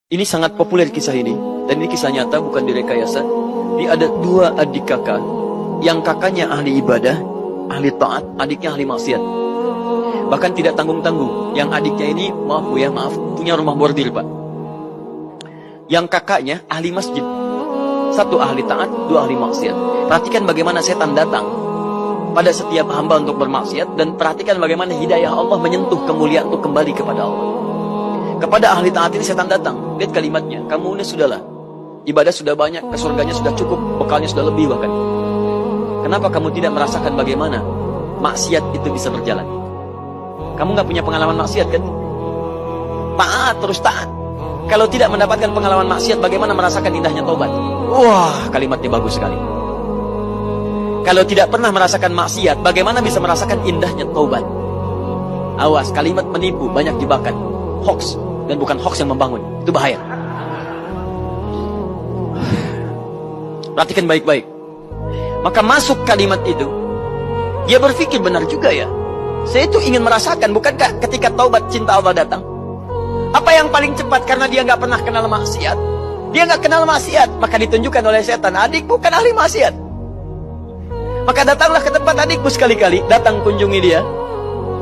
Ini sangat populer kisah ini, dan ini kisah nyata bukan direkayasa. Dia ada dua adik kakak, yang kakaknya ahli ibadah, ahli taat, adiknya ahli maksiat. Bahkan tidak tanggung-tanggung. Yang adiknya ini, maaf, punya rumah bordil, Pak. Yang kakaknya ahli masjid. Satu ahli taat, dua ahli maksiat. Perhatikan bagaimana setan datang pada setiap hamba untuk bermaksiat, dan perhatikan bagaimana hidayah Allah menyentuh kemuliaan untuk kembali kepada Allah. Kepada ahli taat ini setan datang. Lihat kalimatnya, kamu ini sudahlah, ibadah sudah banyak, ke surganya sudah cukup, bekalnya sudah lebih bahkan. Kenapa kamu tidak merasakan bagaimana maksiat itu bisa berjalan? Kamu nggak punya pengalaman maksiat kan? Taat, terus taat. Kalau tidak mendapatkan pengalaman maksiat, bagaimana merasakan indahnya taubat? Wah, kalimatnya bagus sekali. Kalau tidak pernah merasakan maksiat, bagaimana bisa merasakan indahnya taubat? Awas, kalimat menipu, banyak jebakan. Hoax, dan bukan hoax yang membangun. Itu bahaya. Perhatikan baik-baik. Maka masuk kalimat itu, dia berpikir benar juga ya. Saya itu ingin merasakan, bukankah ketika taubat cinta Allah datang? Apa yang paling cepat karena dia nggak pernah kenal maksiat? Dia nggak kenal maksiat, maka ditunjukkan oleh setan, adikmu kan ahli maksiat. Maka datanglah ke tempat adikmu sekali-kali, datang kunjungi dia,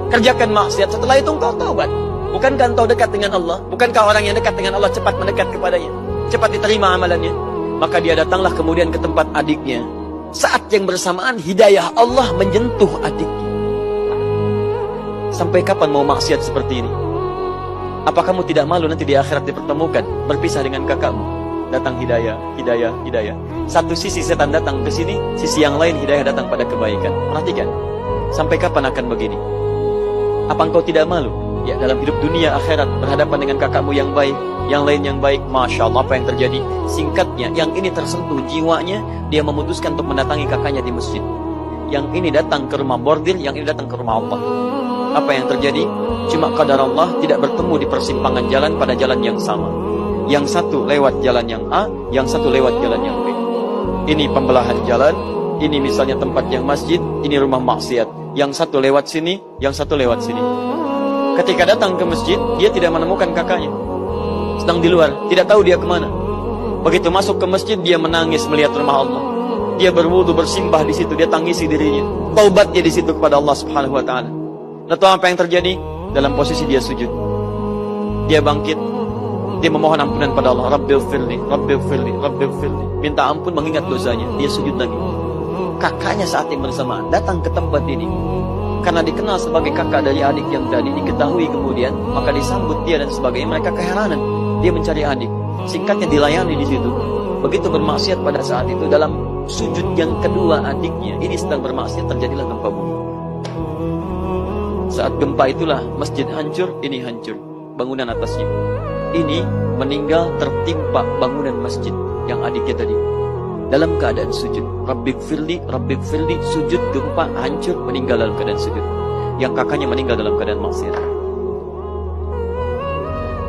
kerjakan maksiat, setelah itu engkau taubat. Bukankah engkau dekat dengan Allah? Bukankah orang yang dekat dengan Allah cepat mendekat kepadanya? Cepat diterima amalannya? Maka dia datanglah kemudian ke tempat adiknya. Saat yang bersamaan hidayah Allah menyentuh adiknya. Sampai kapan mau maksiat seperti ini? Apa kamu tidak malu nanti di akhirat dipertemukan, berpisah dengan kakakmu? Datang hidayah, hidayah, hidayah. Satu sisi setan datang ke sini, sisi yang lain hidayah datang pada kebaikan. Perhatikan, sampai kapan akan begini? Apa engkau tidak malu? Ya, dalam hidup dunia akhirat berhadapan dengan kakakmu yang baik, yang lain yang baik. Masya Allah, apa yang terjadi? Singkatnya, yang ini tersentuh jiwanya, dia memutuskan untuk mendatangi kakaknya di masjid. Yang ini datang ke rumah bordil, yang ini datang ke rumah Allah. Apa yang terjadi? Cuma qadar Allah tidak bertemu di persimpangan jalan pada jalan yang sama. Yang satu lewat jalan yang A, yang satu lewat jalan yang B. Ini pembelahan jalan, ini misalnya tempat yang masjid, ini rumah maksiat. Yang satu lewat sini, yang satu lewat sini. Ketika datang ke masjid, dia tidak menemukan kakaknya. Sedang di luar, tidak tahu dia kemana. Begitu masuk ke masjid, dia menangis melihat rumah Allah. Dia berwudu, bersimbah di situ, dia tangisi dirinya. Taubat dia di situ kepada Allah Subhanahu wa taala. Lalu apa yang terjadi? Dalam posisi dia sujud. Dia bangkit. Dia memohon ampunan pada Allah. Rabbighfirli, Rabbighfirli, Rabbighfirli. Minta ampun mengingat dosanya. Dia sujud lagi. Kakaknya saat yang bersamaan datang ke tempat ini. Karena dikenal sebagai kakak dari adik yang tadi diketahui kemudian, maka disambut dia dan sebagainya. Mereka keheranan. Dia mencari adik. Singkatnya dilayani di situ. Begitu bermaksiat pada saat itu, dalam sujud yang kedua adiknya ini sedang bermaksiat, terjadilah gempa bumi. Saat gempa itulah masjid hancur, ini hancur bangunan atasnya. Ini meninggal tertimpa bangunan masjid yang adiknya tadi. Dalam keadaan sujud, Rabbighfirli, Rabbighfirli, sujud, gempa, hancur, meninggal dalam keadaan sujud. Yang kakaknya meninggal dalam keadaan maksiat.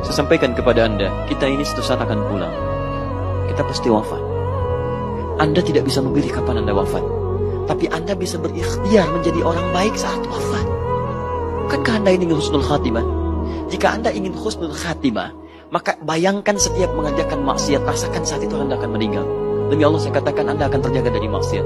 Saya sampaikan kepada Anda, kita ini suatu saat akan pulang. Kita pasti wafat. Anda tidak bisa memilih kapan Anda wafat, tapi Anda bisa berikhtiar menjadi orang baik saat wafat. Bukankah Anda ingin husnul khatimah? Jika Anda ingin husnul khatimah, maka bayangkan setiap mengerjakan maksiat, rasakan saat itu Anda akan meninggal. Demi Allah saya katakan Anda akan terjaga dari maksiat.